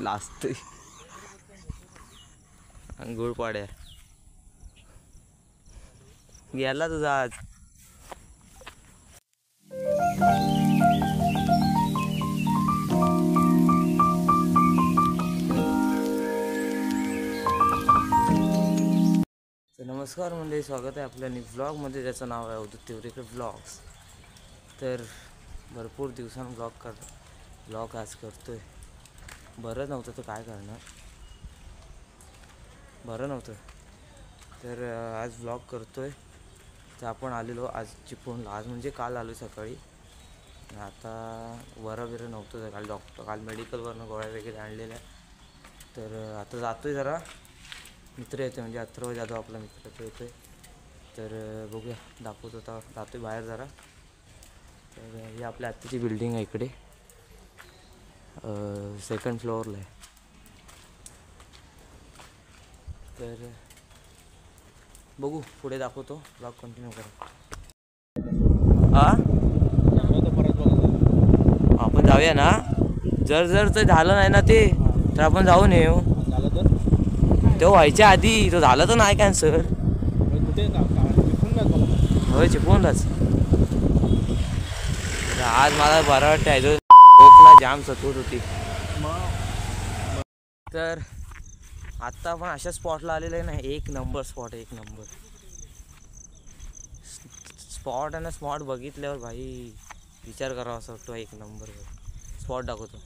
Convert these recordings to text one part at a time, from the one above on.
Last अंघोळ पाड्या गेला तुझा आज. नमस्कार मंडळी, स्वागत आहे आपल्या व्लॉगमध्ये ज्याचं नाव आहे अवधूत तिवरेकर व्लॉग्स. तर भरपूर दिवसांनी व्लॉग आज करतोय. बरं नव्हतं तर काय करणार, बरं नव्हतं तर आज व्लॉग करतोय. तर आपण आलेलो आज चिपळूणला, आज म्हणजे काल आलो सकाळी. आता बरं नव्हतं काल, काल मेडिकलवरनं गोळ्या वगैरे आणलेल्या. तर आता जातोय, जरा मित्र येतो म्हणजे अथर्व जाधव आपला मित्र तो येतोय. तर बघूया, दाखवतो. आता जातोय बाहेर जरा. तर ही आपल्या आत्ताची बिल्डिंग आहे, इकडे सेकंड फ्लोअरला आहे. तर बघू, पुढे दाखवतो, ब्लॉग कंटिन्यू करा. आपण जाऊया ना, जर ते झालं नाही ना ते, तर आपण जाऊन येऊ. तो व्हायच्या आधी, तो झाला तर नाही कॅन्सर. होय, चिपळूणलाच. आज मला बरं वाटतं, जो कोकणा जाम सतवत होती. तर आत्ता आपण अशा स्पॉटला आलेलं आहे ना, एक नंबर स्पॉट आहे, एक नंबर स्पॉट आहे ना. स्पॉट बघितल्यावर भाई विचार करावा असं वाटतो. एक नंबर स्पॉट दाखवतो.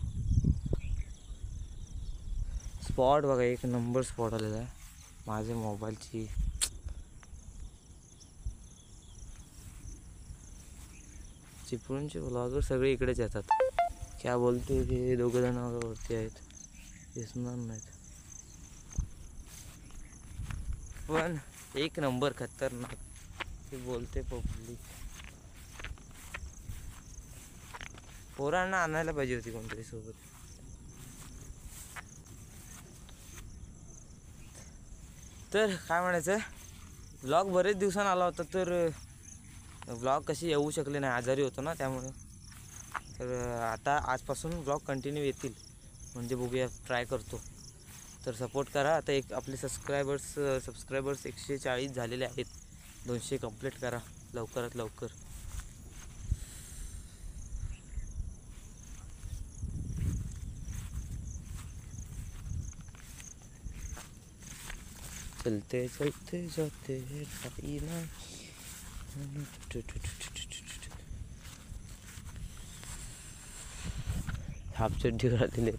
स्पॉट बघा, एक नंबर स्पॉट आलेला आहे. माझ्या मोबाईलची चिपळूणचे व्लॉगर सगळे इकडेच येतात. क्या बोलते ते दोघं जण वरती आहेत, दिसणार नाहीत, पण एक नंबर खतरनाक ते बोलते पब्लिक. पोरांना आणायला पाहिजे होती कोणतरी सोबत. तर काय म्हणायचं, व्लॉग बरेच दिवसांनी आला होता, तर व्लॉग कशी येऊ शकले नाही, आजारी होतो ना त्यामुळे. तर आता आजपासून व्लॉग कंटिन्यू येतील, म्हणजे बघूया, ट्राय करतो. तर सपोर्ट करा. आता एक आपले सबस्क्रायबर्स 140 झालेले आहेत. 200 कंप्लीट करा लवकरात लवकर. चलते चलते जाते हापचड्डी घातलेले.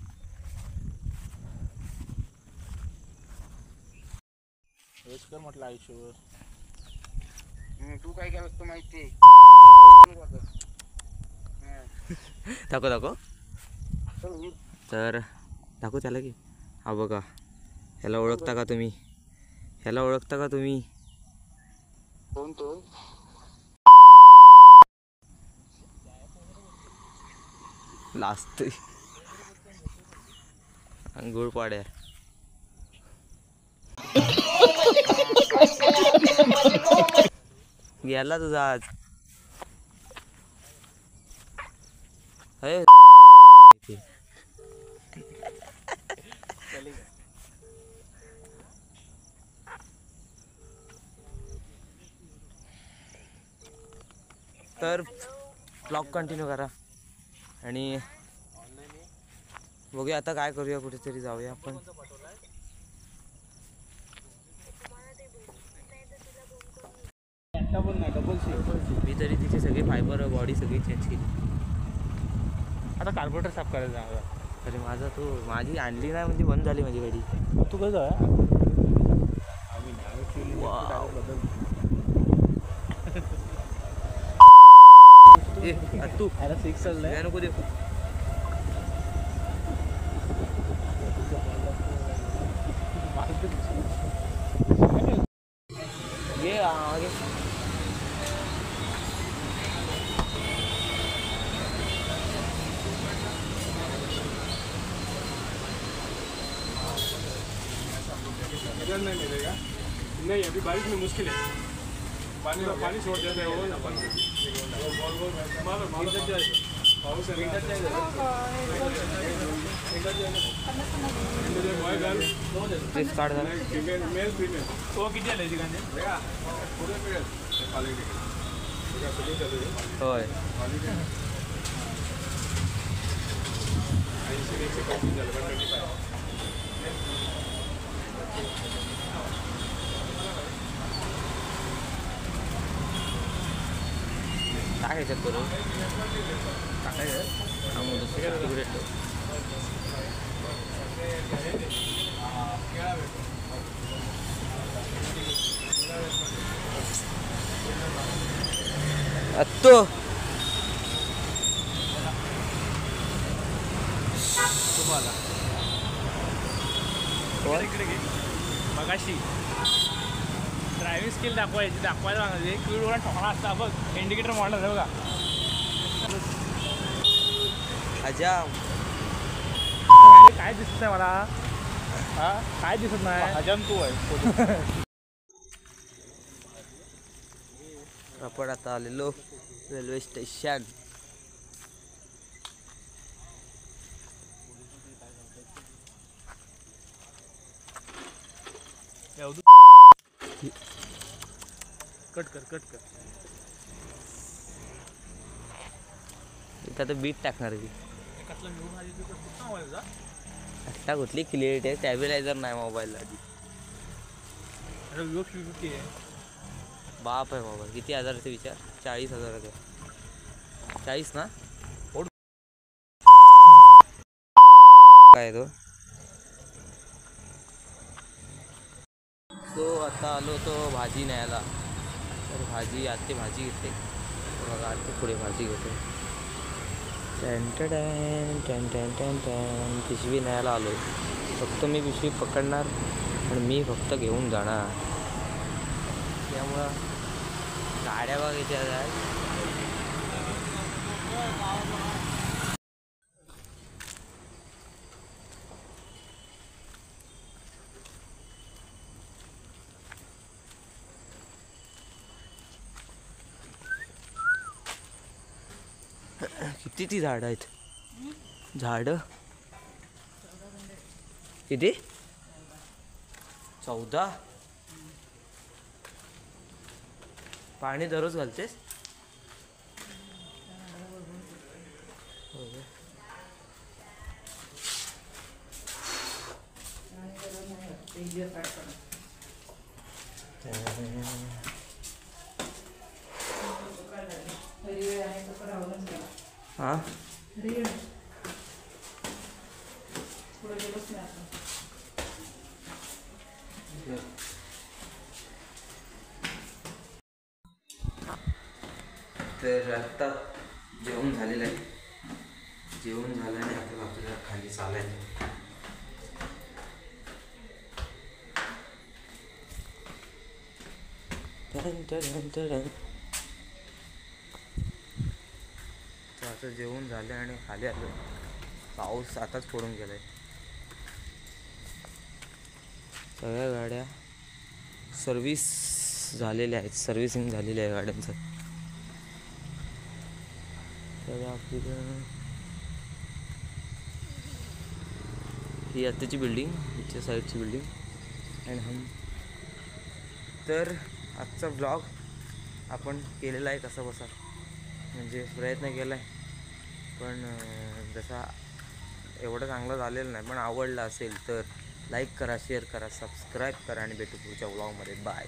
कर म्हटलं आयुष्यभर. तू काय केलं तू माहिती. दाखव तर दाखव त्याला की. हा बघा, ह्याला ओळखता का तुम्ही? कोण तो? लास्ट अंघोळ पाड्या गेला तुझा आज. तर ब्लॉग कंटिन्यू करा आणि बघूया आता काय करूया, कुठेतरी जाऊया आपण. मी तरी तिचे सगळे फायबर बॉडी सगळी चेंज केली. आता कार्बोरेटर साफ करायला जाणार. अरे माझी आणली नाही म्हणजे बंद झाली माझी गाडी. तू कसं आहे? तू अरे सिक्स नको दे. ये आगे नहीं मिलेगा। नहीं, अभी बारिश में मुश्किल है। पानी छोड़ देते हैं वो ना पानी। मारो मारो जाएगा। पाउस है। ते स्टार्ट झालं. तो किती आले तिकडे होय काय ह्याच्यात करू टाकायचं सिगरेट अत्तो इकडे घे मगाशी ड्रायव्हिंग स्किल दाखवायला म्हणजे क्यूडवर ठोकळा असता बघ इंडिकेटर मॉडल बघा अजाम काय दिसत नाही मला हा काय दिसत नाही अजाम तू आहे आपण आता आलेलो रेल्वे स्टेशन. कट कर इथं आता बीट टाकणार की आता कुठली क्लिअरिटी आहे स्टॅबिलायझर नाही मोबाईलला आधी बाप आहे मोबाईल किती हजाराचा विचार 40,000 40 ना काय तो आता आलो तो भाजी न्यायला तर भाजी आत्ते भाजी घेते बघा आत्ते पुढे भाजी घेते पिशवी न्यायला आलो फक्त मी पिशवी पकडणार पण मी फक्त घेऊन जाणार त्यामुळं गाड्या बघायच्या आहेत. किती ती झाडं आहेत झाडं किती 14 पाणी दररोज घालतेस हां तर आत्ता जेवण झालेलं आहे जेवण झाल्याने आता आपल्याला खाली चालायचं तर आता जेवण झालं आणि खाली आलो पाऊस आताच पडून गेलाय सगळ्या गाड्या सर्विस झालेल्या आहेत सर्व्हिसिंग झालेली आहे गाड्यांचं तर आपलं ही आत्ताची बिल्डिंग इथच्या साईडची बिल्डिंग अँड हम तर आजचा ब्लॉग आपण केलेला आहे कसा बसा म्हणजे प्रयत्न केला आहे पण जसा एवढं चांगलं झालेलं नाही पण आवडला असेल तर लाईक करा शेअर करा सबस्क्राईब करा आणि भेटू पुढच्या ब्लॉगमध्ये बाय